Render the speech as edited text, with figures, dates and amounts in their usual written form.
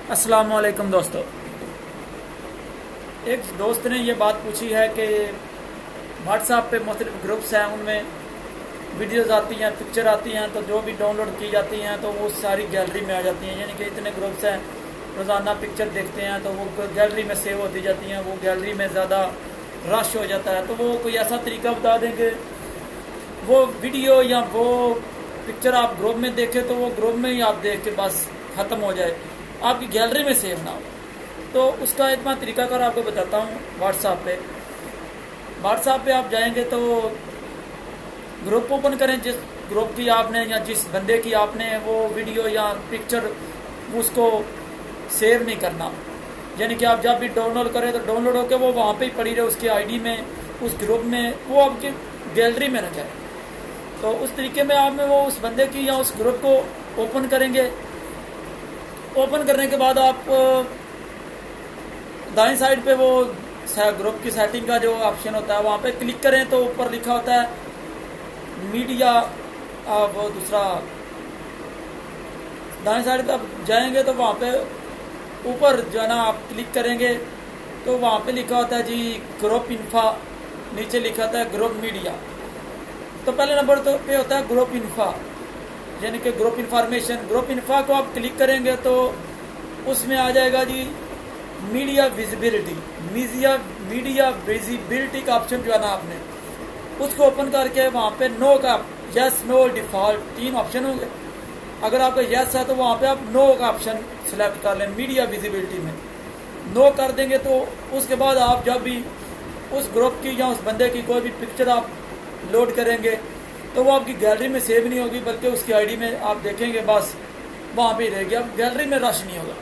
अस्सलाम वालेकुम दोस्तों। एक दोस्त ने ये बात पूछी है कि व्हाट्सएप पे मुख्तलिफ ग्रुप्स हैं, उनमें वीडियोस आती हैं, पिक्चर आती हैं, तो जो भी डाउनलोड की जाती हैं तो वो सारी गैलरी में आ जाती हैं। यानी कि इतने ग्रुप्स हैं, रोज़ाना पिक्चर देखते हैं तो वो गैलरी में सेव होती जाती हैं, वो गैलरी में ज़्यादा रश हो जाता है। तो वो कोई ऐसा तरीका बता दें कि वो वीडियो या वो पिक्चर आप ग्रुप में देखें तो वो ग्रुप में ही आप देख के बस ख़त्म हो जाए, आपकी गैलरी में सेव ना हो। तो उसका एक मैं तरीकाकार आपको बताता हूँ। व्हाट्सएप पे आप जाएंगे तो ग्रुप ओपन करें, जिस ग्रुप की आपने या जिस बंदे की आपने वो वीडियो या पिक्चर उसको सेव नहीं करना। यानी कि आप जब भी डाउनलोड करें तो डाउनलोड होकर वो वहाँ पे ही पड़ी रहे, उसकी आईडी में, उस ग्रुप में, वो आपकी गैलरी में न जाए। तो उस तरीके में आप में वो उस बंदे की या उस ग्रुप को ओपन करेंगे। ओपन करने के बाद आप दाएं साइड पे वो ग्रुप की सेटिंग का जो ऑप्शन होता है वहाँ पे क्लिक करें तो ऊपर लिखा होता है मीडिया। वो दूसरा दाएं साइड पे आप जाएंगे तो वहाँ पे ऊपर जो है ना आप क्लिक करेंगे तो वहाँ पे लिखा होता है जी ग्रुप इन्फा, नीचे लिखा होता है ग्रुप मीडिया। तो पहले नंबर तो पे होता है ग्रुप इन्फा, यानी कि ग्रुप इन्फॉर्मेशन। ग्रुप इन्फा को आप क्लिक करेंगे तो उसमें आ जाएगा जी मीडिया विजिबिलिटी। मीडिया विजिबिलिटी का ऑप्शन जो है ना, आपने उसको ओपन करके वहाँ पे नो का यस नो डिफॉल्ट 3 ऑप्शन होंगे। अगर आपका यस है तो वहाँ पे आप नो का ऑप्शन सिलेक्ट कर लें। मीडिया विजिबिलिटी में नो कर देंगे तो उसके बाद आप जब भी उस ग्रुप की या उस बंदे की कोई भी पिक्चर आप लोड करेंगे तो वो आपकी गैलरी में सेव नहीं होगी, बल्कि उसकी आईडी में आप देखेंगे बस वहाँ पे ही रहेगी। अब गैलरी में रश नहीं होगा।